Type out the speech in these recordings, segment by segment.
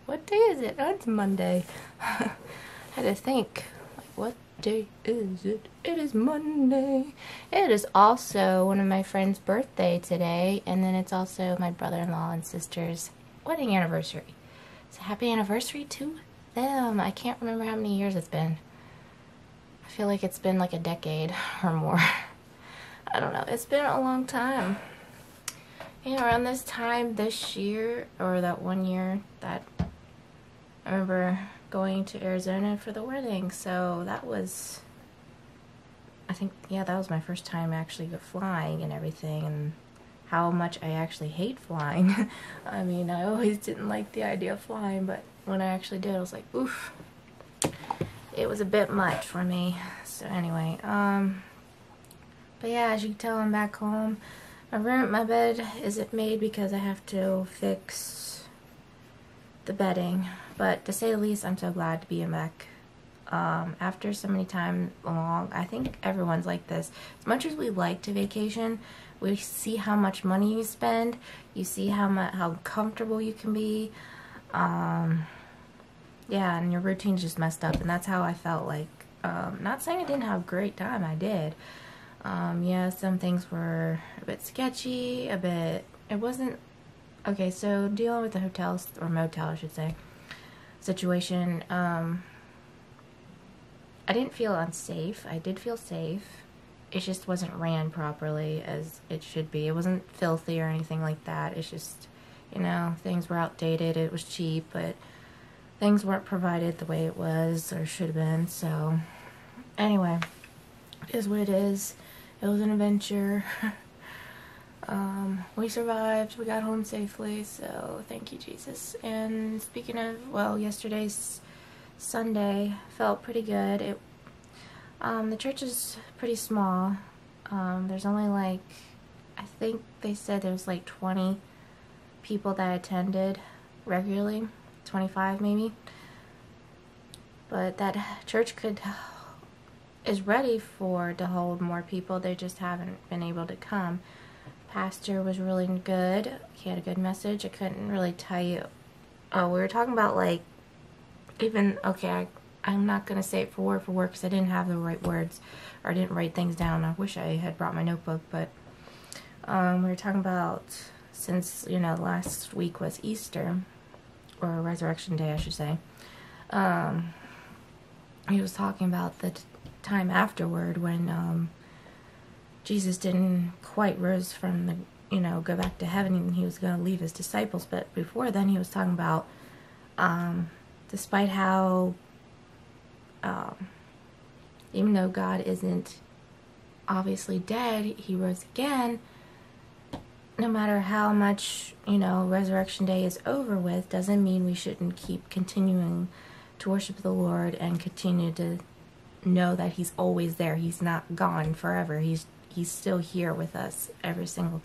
What day is it? Oh, it's Monday. I had to think, like, what day is it? It is Monday. It is also one of my friend's birthday today, and then it's also my brother-in-law and sister's wedding anniversary. So happy anniversary to them. I can't remember how many years it's been. I feel like it's been like a decade or more. I don't know. It's been a long time. You know, around this time this year, or that one year, that I remember going to Arizona for the wedding. So that was, I think, yeah, that was my first time actually flying and everything, and how much I actually hate flying. I mean, I always didn't like the idea of flying, but when I actually did, I was like, oof. It was a bit much for me. So anyway, but yeah, as you can tell, I'm back home. My bed isn't made because I have to fix the bedding, but to say the least, I'm so glad to be back. After so many times along, I think everyone's like this. As much as we like to vacation, we see how much money you spend. You see how comfortable you can be. Yeah, and your routine's just messed up, and that's how I felt like. Not saying I didn't have a great time, I did. Yeah, some things were a bit sketchy, it wasn't, okay, so dealing with the hotel, or motel I should say, situation, I didn't feel unsafe. I did feel safe. It just wasn't ran properly as it should be. It wasn't filthy or anything like that. It's just, you know, things were outdated. It was cheap, but things weren't provided the way it was or should have been. So anyway, it is what it is. It was an adventure. We survived. We got home safely, so thank you, Jesus. And speaking of, well, yesterday's Sunday felt pretty good. The church is pretty small. There's only like, I think they said there's like 20 people that attended regularly, 25 maybe. But that church is ready to hold more people. They just haven't been able to come. Pastor was really good. He had a good message. I couldn't really tell you. Oh, we were talking about, like, even, okay, I'm not going to say it for word because I didn't have the right words, or I didn't write things down. I wish I had brought my notebook, but we were talking about, since, you know, last week was Easter, or Resurrection Day, I should say. He was talking about the time afterward when Jesus didn't quite rise from the, you know, go back to heaven, and he was going to leave his disciples. But before then, he was talking about despite how even though God isn't obviously dead, he rose again. No matter how much, you know, Resurrection Day is over with, doesn't mean we shouldn't keep continuing to worship the Lord and continue to know that he's always there. He's not gone forever. He's still here with us every single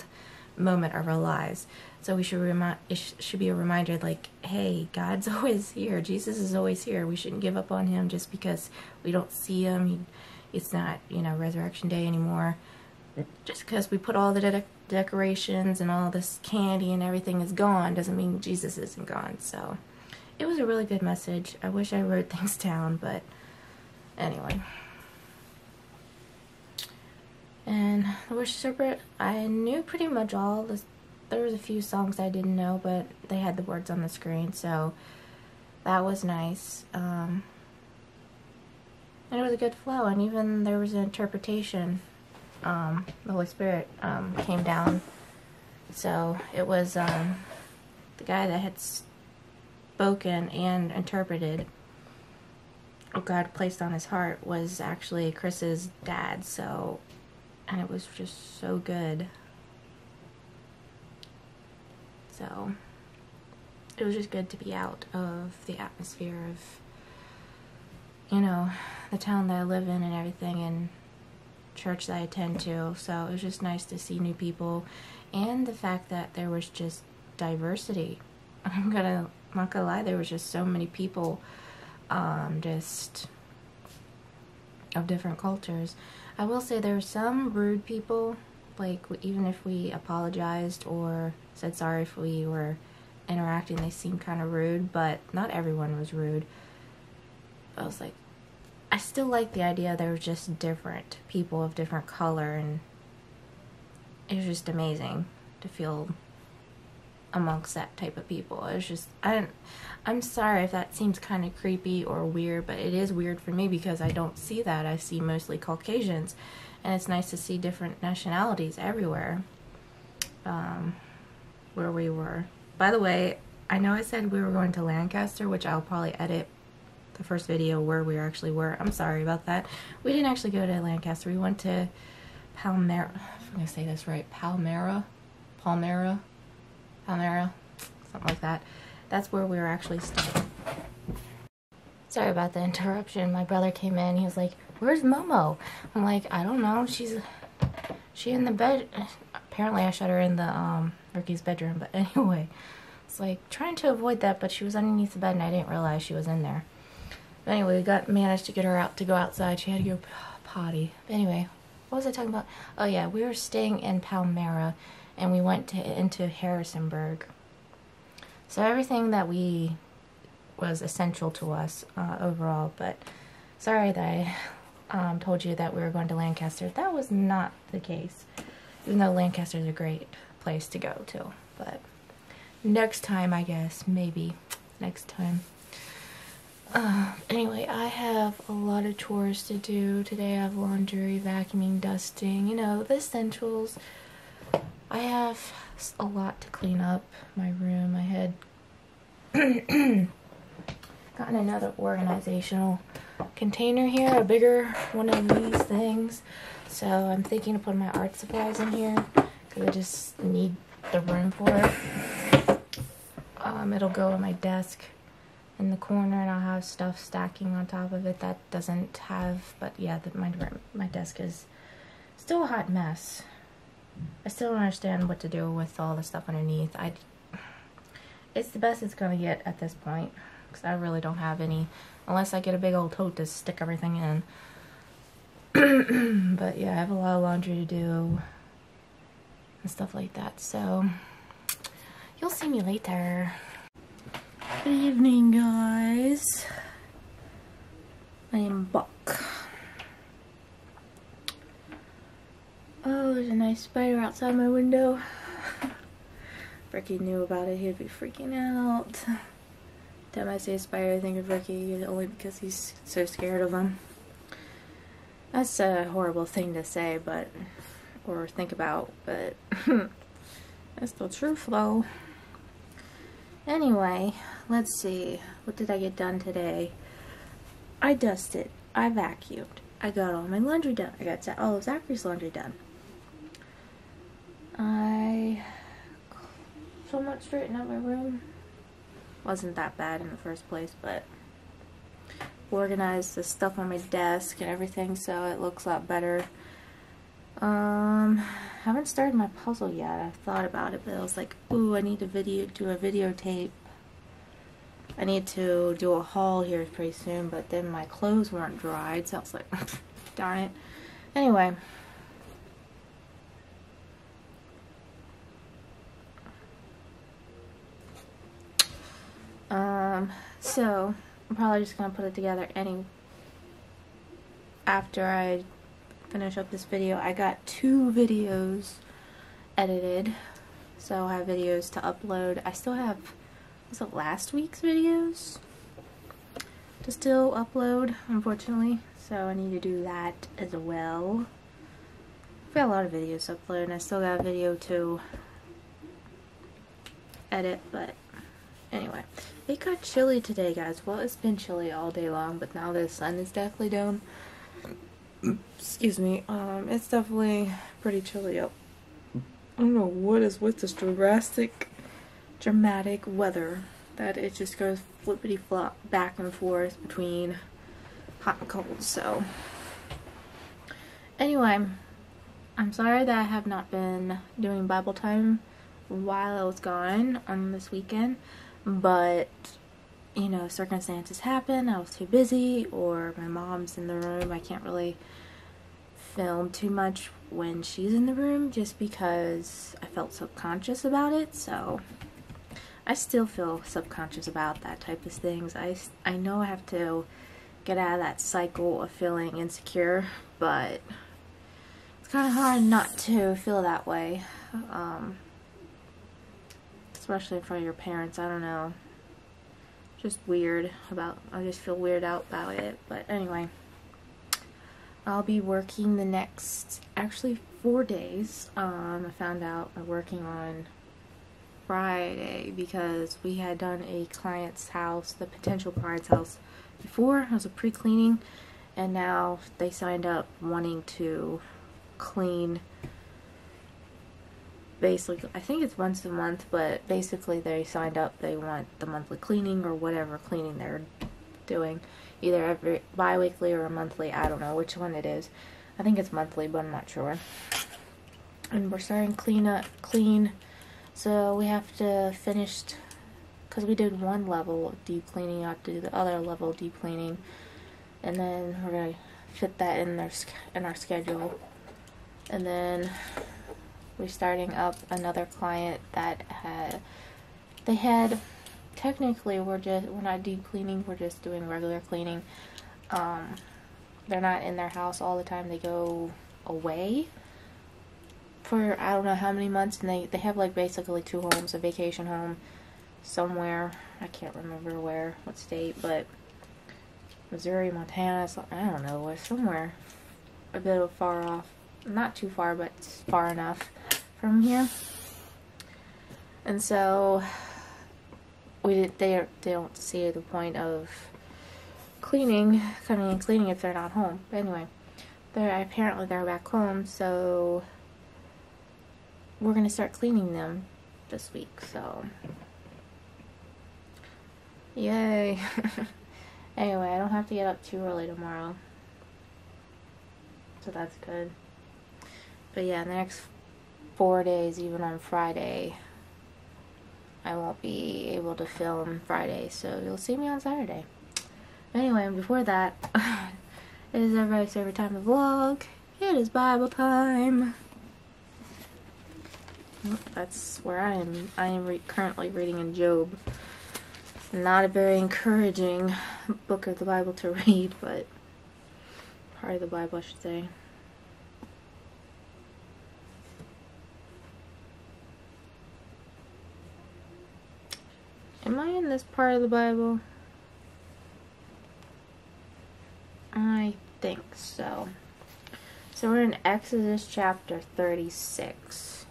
moment of our lives. So we should it should be a reminder, like, hey, God's always here. Jesus is always here. We shouldn't give up on him just because we don't see him. It's not, you know, Resurrection Day anymore. Just because we put all the decorations and all this candy and everything is gone doesn't mean Jesus isn't gone. So it was a really good message. I wish I wrote things down, but anyway. And the worship service, I knew pretty much all this. There was a few songs I didn't know, but they had the words on the screen, so that was nice. And it was a good flow, and even there was an interpretation. The Holy Spirit came down, so it was the guy that had spoken and interpreted what God placed on his heart was actually Chris's dad, so, and it was just so good. So it was just good to be out of the atmosphere of, you know, the town that I live in and everything, and church that I attend to. So it was just nice to see new people, and the fact that there was just diversity. I'm not gonna lie, there was just so many people, just of different cultures. I will say there were some rude people, like even if we apologized or said sorry if we were interacting, they seemed kind of rude, but not everyone was rude. I was like, I still like the idea there were just different people of different color, and it was just amazing to feel amongst that type of people. It was just, I'm sorry if that seems kind of creepy or weird, but it is weird for me because I don't see that. I see mostly Caucasians, and it's nice to see different nationalities everywhere where we were. By the way, I know I said we were going to Lancaster, which I'll probably edit the first video where we actually were. I'm sorry about that. We didn't actually go to Lancaster. We went to Palmyra. If I'm going to say this right. Palmyra, something like that. That's where we were actually staying. Sorry about the interruption. My brother came in. He was like, "Where's Momo?" I'm like, "I don't know. She in the bed." Apparently I shut her in the Ricky's bedroom, but anyway, it's like trying to avoid that, but she was underneath the bed and I didn't realize she was in there. But anyway, we managed to get her out to go outside. She had to go potty. But anyway, what was I talking about? Oh yeah, we were staying in Palmyra, and we went into Harrisonburg. So everything that was essential to us overall. But sorry that I told you that we were going to Lancaster. That was not the case, even though Lancaster is a great place to go to. But next time, I guess, maybe next time. Anyway, I have a lot of chores to do today. I have laundry, vacuuming, dusting, you know, the essentials. I have a lot to clean up. My room, I had gotten another organizational container here, a bigger one of these things. So I'm thinking to put my art supplies in here because I just need the room for it. It'll go on my desk in the corner, and I'll have stuff stacking on top of it that doesn't have, but yeah, my desk is still a hot mess. I still don't understand what to do with all the stuff underneath. It's the best it's gonna get at this point, because I really don't have any, unless I get a big old tote to stick everything in. But yeah, I have a lot of laundry to do and stuff like that, so you'll see me later. Good evening, guys. I am back. Oh, there's a nice spider outside my window. Ricky knew about it, he'd be freaking out. Time I say spider, I think of Ricky, only because he's so scared of them. That's a horrible thing to say, or think about, but that's the truth, though. Anyway, let's see. What did I get done today? I dusted. I vacuumed. I got all my laundry done. I got all of Zachary's laundry done. I somewhat straightened out my room. Wasn't that bad in the first place, but organized the stuff on my desk and everything so it looks a lot better. Haven't started my puzzle yet. I've thought about it, but I was like, ooh, I need to do a videotape. I need to do a haul here pretty soon, but then my clothes weren't dried, so I was like, darn it. Anyway. So I'm probably just gonna put it together after I finish up this video. I got 2 videos edited, so I have videos to upload. I still have, was it last week's videos to still upload, unfortunately, so I need to do that as well. I've got a lot of videos to upload, and I still got a video to edit, but anyway. It got chilly today, guys. Well, it's been chilly all day long, but now the sun is definitely down. Excuse me. It's definitely pretty chilly up. I don't know what is with this dramatic weather. that it just goes flippity flop back and forth between hot and cold. So anyway, I'm sorry that I have not been doing Bible time while I was gone on this weekend, but you know, circumstances happen. I was too busy, or my mom's in the room. I can't really film too much when she's in the room just because I felt subconscious about it. So I still feel subconscious about that type of things. I know I have to get out of that cycle of feeling insecure, but it's kind of hard not to feel that way, especially in front of your parents. I don't know, just weird about, I just feel weird out about it. But anyway, I'll be working the next, actually 4 days. I found out I'm working on Friday because we had done a client's house, the potential client's house, before. It was a pre-cleaning, and now they signed up wanting to clean, basically, I think it's once a month, but basically they signed up, they want the monthly cleaning or whatever cleaning they're doing, either every bi-weekly or monthly. I don't know which one it is. I think it's monthly, but I'm not sure. And we're starting clean. So we have to finish, because we did one level of deep cleaning, you have to do the other level of deep cleaning, and then we're going to fit that in our schedule. And then we're starting up another client that technically we're not deep cleaning, we're just doing regular cleaning. They're not in their house all the time, they go away for I don't know how many months, and they have like basically 2 homes, a vacation home somewhere, I can't remember where, what state, but Missouri, Montana, I don't know, or somewhere a bit far off, not too far, but far enough from here. And so they don't see the point of coming and cleaning if they're not home. But anyway, apparently they're back home, so we're gonna start cleaning them this week. So yay. Anyway, I don't have to get up too early tomorrow, so that's good. But yeah, the next 4 days, even on Friday, I won't be able to film Friday, so you'll see me on Saturday. Anyway, and before that, it is everybody's favorite time to vlog. It is Bible time. That's where I am. I am currently reading in Job. Not a very encouraging book of the Bible to read, but part of the Bible, I should say. Am I in this part of the Bible? I think so. So we're in Exodus chapter 36.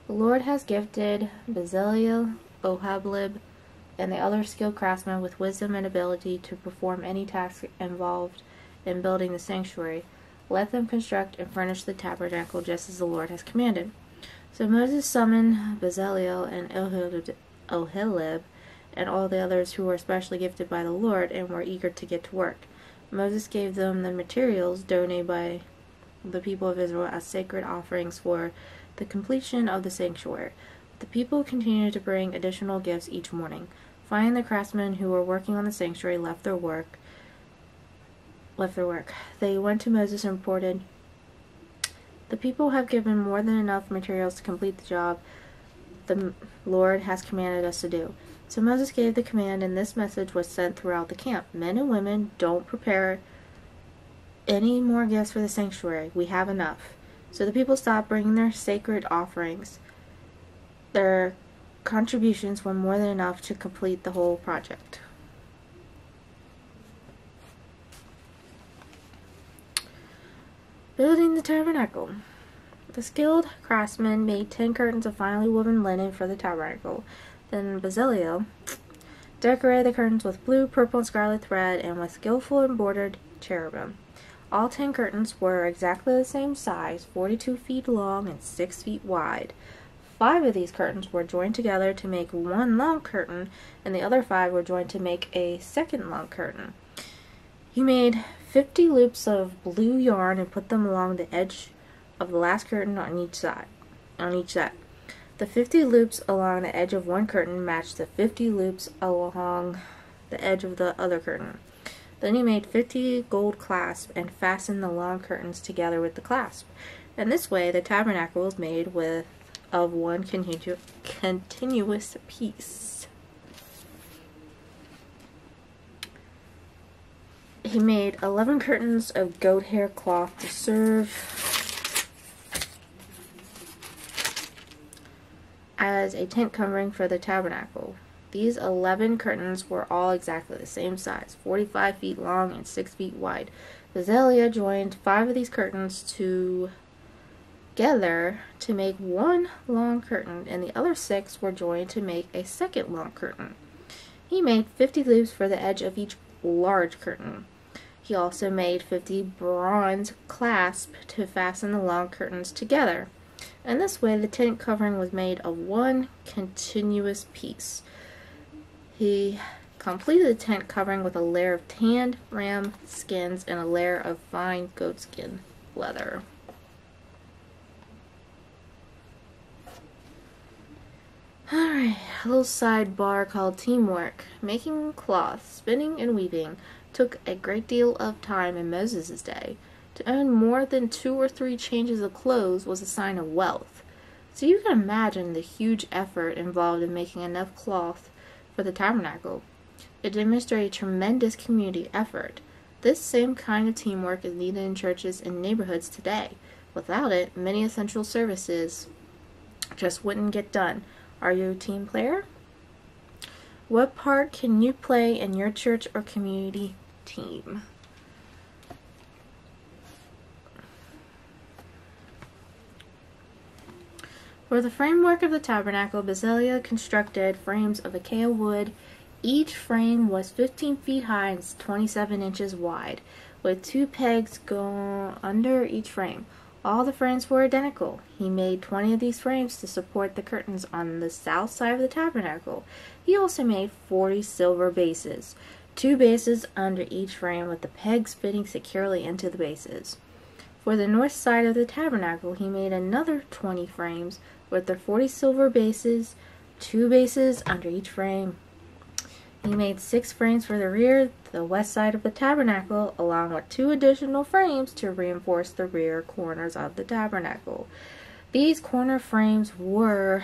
The Lord has gifted Bezalel, Oholiab, and the other skilled craftsmen with wisdom and ability to perform any task involved in building the sanctuary. Let them construct and furnish the tabernacle just as the Lord has commanded. So Moses summoned Bezalel and Oholiab and all the others who were especially gifted by the Lord and were eager to get to work. Moses gave them the materials donated by the people of Israel as sacred offerings for the completion of the sanctuary. The people continued to bring additional gifts each morning. Finally, the craftsmen who were working on the sanctuary left their work. They went to Moses and reported, "The people have given more than enough materials to complete the job the Lord has commanded us to do." So Moses gave the command, and this message was sent throughout the camp. "Men and women, don't prepare any more gifts for the sanctuary. We have enough." So the people stopped bringing their sacred offerings. Their contributions were more than enough to complete the whole project. Building the tabernacle. The skilled craftsmen made 10 curtains of finely woven linen for the tabernacle. Then Bezalel decorated the curtains with blue, purple, and scarlet thread and with skillful embroidered cherubim. All 10 curtains were exactly the same size, 42 feet long and 6 feet wide. 5 of these curtains were joined together to make one long curtain, and the other 5 were joined to make a second long curtain. He made 50 loops of blue yarn and put them along the edge of the last curtain on each side. The 50 loops along the edge of one curtain matched the 50 loops along the edge of the other curtain. Then he made 50 gold clasps and fastened the long curtains together with the clasp. And this way the tabernacle was made of one continuous piece. He made 11 curtains of goat hair cloth to serve as a tent covering for the tabernacle. These 11 curtains were all exactly the same size, 45 feet long and 6 feet wide. Bezalel joined 5 of these curtains together to make one long curtain, and the other 6 were joined to make a second long curtain. He made 50 loops for the edge of each large curtain. He also made 50 bronze clasps to fasten the long curtains together. And this way the tent covering was made of one continuous piece. He completed the tent covering with a layer of tanned ram skins and a layer of fine goatskin leather. Alright, a little sidebar called teamwork. Making cloth, spinning, and weaving took a great deal of time in Moses' day. To own more than 2 or 3 changes of clothes was a sign of wealth. So you can imagine the huge effort involved in making enough cloth for the tabernacle. It demonstrated a tremendous community effort. This same kind of teamwork is needed in churches and neighborhoods today. Without it, many essential services just wouldn't get done. Are you a team player? What part can you play in your church or community team? For the framework of the tabernacle, Bezalel constructed frames of acacia wood. Each frame was 15 feet high and 27 inches wide, with 2 pegs going under each frame. All the frames were identical. He made 20 of these frames to support the curtains on the south side of the tabernacle. He also made 40 silver bases, 2 bases under each frame with the pegs fitting securely into the bases. For the north side of the tabernacle, he made another 20 frames with their 40 silver bases, 2 bases under each frame. He made 6 frames for the rear, the west side of the tabernacle, along with 2 additional frames to reinforce the rear corners of the tabernacle. These corner frames were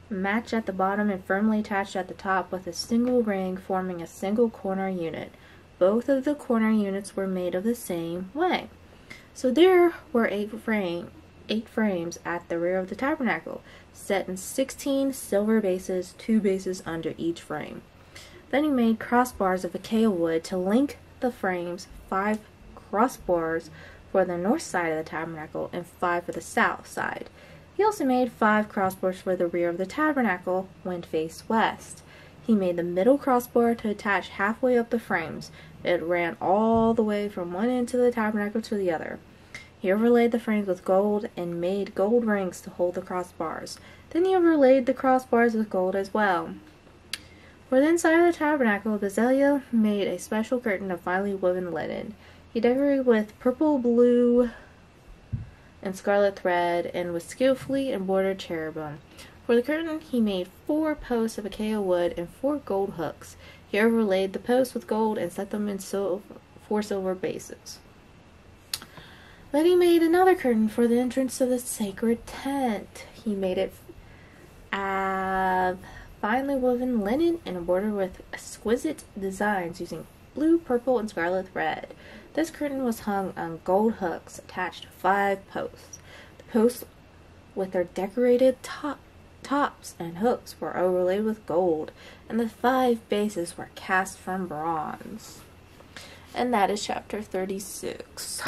matched at the bottom and firmly attached at the top with a single ring forming a single corner unit. Both of the corner units were made of the same way. So there were 8 frames at the rear of the tabernacle, set in 16 silver bases, 2 bases under each frame. Then he made crossbars of acacia wood to link the frames, 5 crossbars for the north side of the tabernacle and 5 for the south side. He also made 5 crossbars for the rear of the tabernacle when faced west. He made the middle crossbar to attach halfway up the frames. It ran all the way from one end of the tabernacle to the other. He overlaid the frames with gold and made gold rings to hold the crossbars. Then he overlaid the crossbars with gold as well. For the inside of the tabernacle, Bezalel made a special curtain of finely woven linen. He decorated with purple, blue, and scarlet thread, and with skillfully embroidered cherubim. For the curtain, he made 4 posts of acacia wood and 4 gold hooks. He overlaid the posts with gold and set them in 4 silver bases. Then he made another curtain for the entrance to the sacred tent. He made it of finely woven linen and embroidered with exquisite designs using blue, purple, and scarlet thread. This curtain was hung on gold hooks attached to 5 posts. The posts, with their decorated tops and hooks, were overlaid with gold, and the 5 bases were cast from bronze. And that is chapter 36.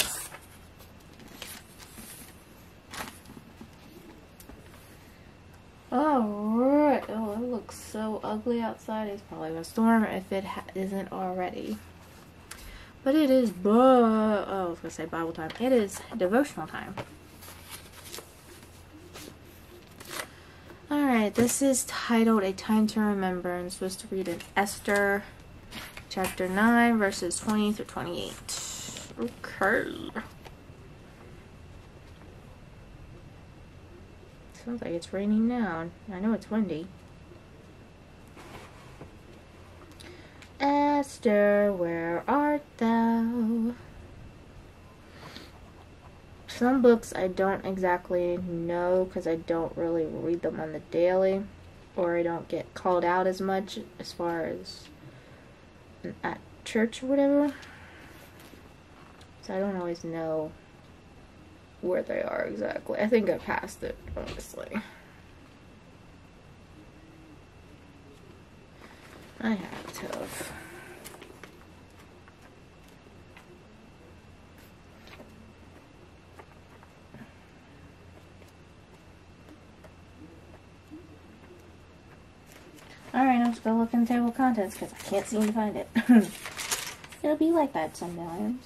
Alright, oh, it looks so ugly outside. It's probably going to storm if it isn't already. But it is, I was going to say Bible time. It is devotional time. Alright, this is titled A Time to Remember, and I'm supposed to read in Esther chapter 9, verses 20 through 28. Okay. Sounds like it's raining now. I know it's windy. Esther, where art thou? Some books I don't exactly know because I don't really read them on the daily, or I don't get called out as much as far as at church or whatever. So I don't always know where they are exactly. I think I passed it, honestly. I have to have. Alright, I'm just gonna look in the table of contents because I can't seem to find it. It'll be like that sometimes.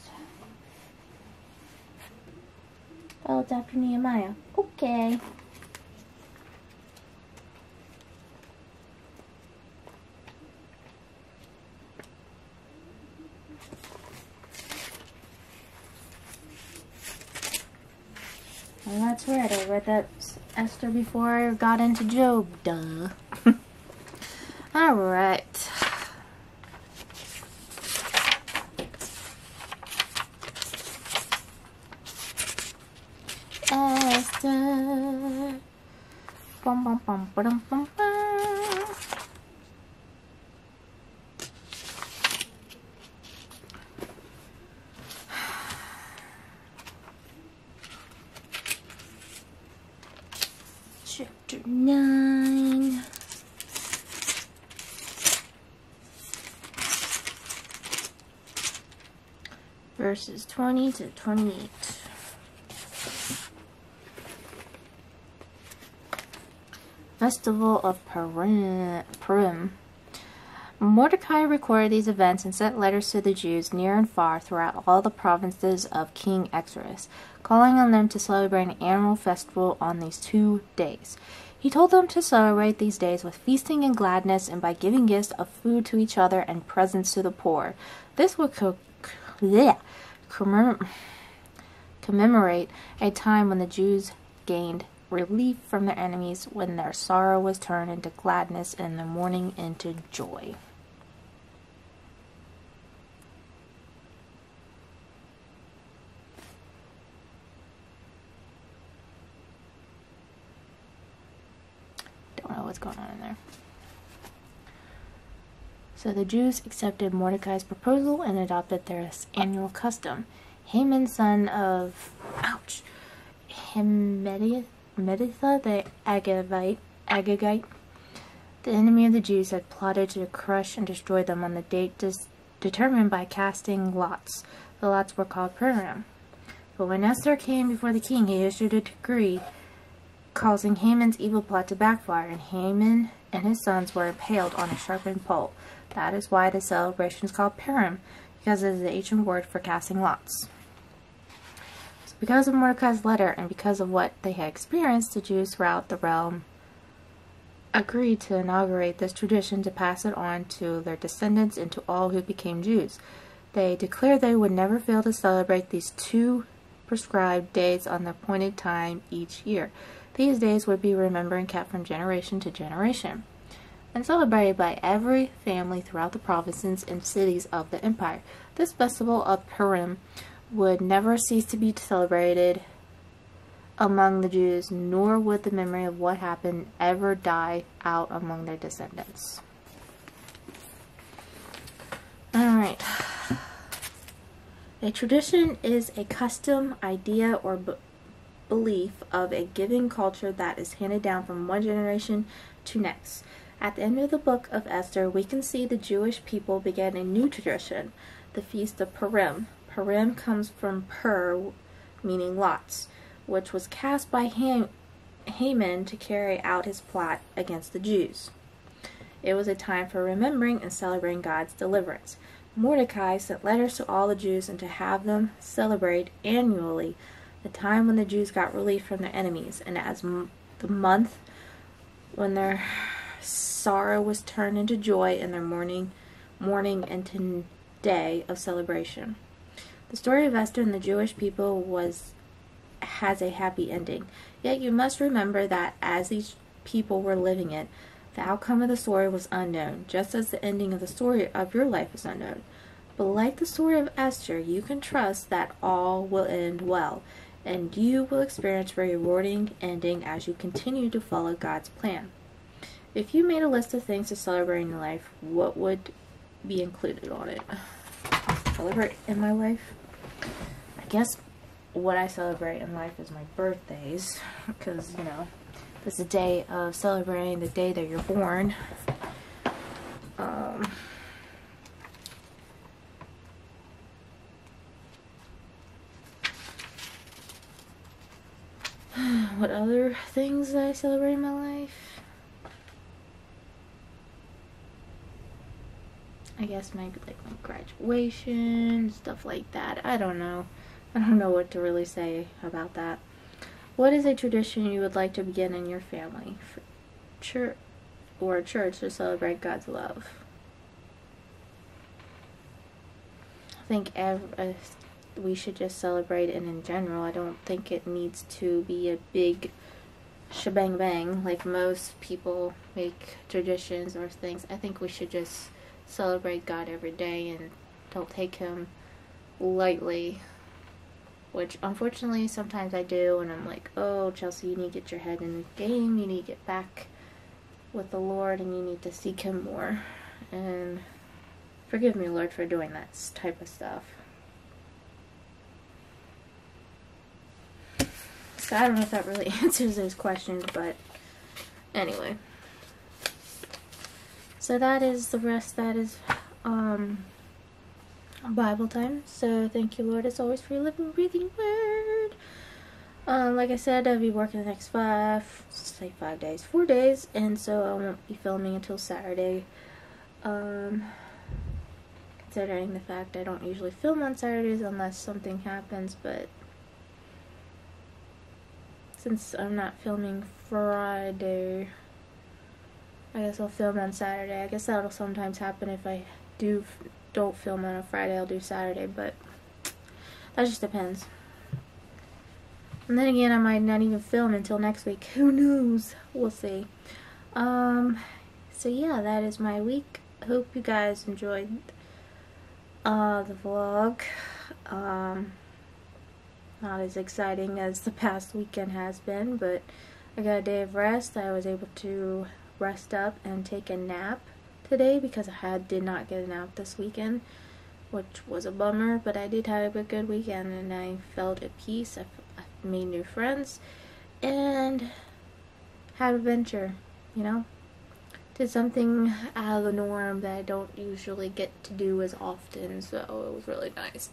Oh, it's after Nehemiah. Okay. Well, that's right. I read that Esther before I got into Job. Duh. Alright. Esther. Bum bum bum bum bum bum. Chapter 9. Verses 20 to 28. Festival of Purim. Mordecai recorded these events and sent letters to the Jews near and far throughout all the provinces of King Xerxes, calling on them to celebrate an annual festival on these 2 days. He told them to celebrate these days with feasting and gladness, and by giving gifts of food to each other and presents to the poor. This would commemorate a time when the Jews gained relief from their enemies, when their sorrow was turned into gladness and their mourning into joy. Don't know what's going on in there. So the Jews accepted Mordecai's proposal and adopted their annual custom. Haman, son of Hammedatha the Agagite, the enemy of the Jews, had plotted to crush and destroy them on the date determined by casting lots. The lots were called Purim. But when Esther came before the king, he issued a decree causing Haman's evil plot to backfire, and Haman and his sons were impaled on a sharpened pole. That is why the celebration is called Purim, because it is the ancient word for casting lots. So because of Mordecai's letter and because of what they had experienced, the Jews throughout the realm agreed to inaugurate this tradition to pass it on to their descendants and to all who became Jews. They declared they would never fail to celebrate these 2 prescribed days on the appointed time each year. These days would be remembered and kept from generation to generation, and celebrated by every family throughout the provinces and cities of the empire. This festival of Purim would never cease to be celebrated among the Jews, nor would the memory of what happened ever die out among their descendants. Alright. A tradition is a custom, idea, or belief of a given culture that is handed down from one generation to next. At the end of the book of Esther, we can see the Jewish people began a new tradition, the Feast of Purim. Purim comes from pur, meaning lots, which was cast by Haman to carry out his plot against the Jews. It was a time for remembering and celebrating God's deliverance. Mordecai sent letters to all the Jews and to have them celebrate annually the time when the Jews got relief from their enemies, and as the month when their sorrow was turned into joy and their mourning into day of celebration. The story of Esther and the Jewish people has a happy ending. Yet you must remember that as these people were living it, the outcome of the story was unknown, just as the ending of the story of your life is unknown. But like the story of Esther, you can trust that all will end well, and you will experience a rewarding ending as you continue to follow God's plan. If you made a list of things to celebrate in your life, what would be included on it? Celebrate in my life? I guess what I celebrate in life is my birthdays, because, you know, it's a day of celebrating the day that you're born. What other things that I celebrate in my life? I guess maybe like my graduation, stuff like that. I don't know. I don't know what to really say about that. What is a tradition you would like to begin in your family for church or church to celebrate God's love? I think we should just celebrate it in general. I don't think it needs to be a big shebang bang like most people make traditions or things. I think we should just celebrate God every day and don't take him lightly, which unfortunately sometimes I do, and I'm like, oh, Chelsea, you need to get your head in the game, you need to get back with the Lord, and you need to seek him more. And forgive me, Lord, for doing that type of stuff. So I don't know if that really answers those questions, but anyway. So that is the rest. That is Bible time. So thank you, Lord, as always, for your living, breathing word. Like I said, I'll be working the next 4 days, and so I won't be filming until Saturday. Considering the fact I don't usually film on Saturdays unless something happens, but since I'm not filming Friday, I guess I'll film on Saturday. I guess that'll sometimes happen if I don't film on a Friday, I'll do Saturday, but that just depends. And then again, I might not even film until next week. Who knows? We'll see. So yeah, that is my week. Hope you guys enjoyed the vlog. Not as exciting as the past weekend has been, but I got a day of rest. I was able to rest up and take a nap today because I did not get a nap this weekend, which was a bummer, but I did have a good weekend and I felt at peace. I made new friends and had adventure, you know? Did something out of the norm that I don't usually get to do as often, so it was really nice.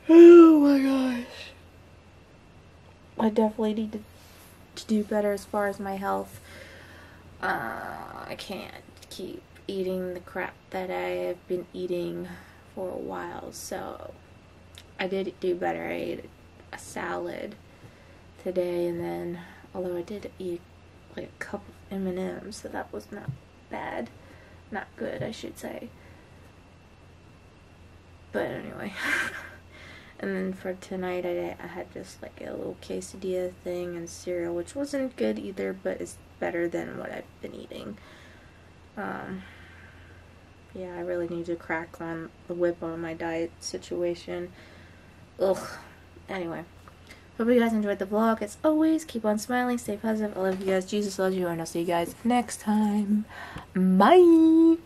Oh my gosh. I definitely need to do better as far as my health. I can't keep eating the crap that I have been eating for a while, so I did do better. I ate a salad today, and then, although I did eat like a cup of M&M's, so that was not bad. Not good, I should say. But anyway. And then for tonight, I had just like a little quesadilla thing and cereal, which wasn't good either, but it's better than what I've been eating. Yeah, I really need to crack on the whip on my diet situation. Ugh. Anyway, hope you guys enjoyed the vlog. As always, keep on smiling, stay positive. I love you guys. Jesus loves you, and I'll see you guys next time. Bye!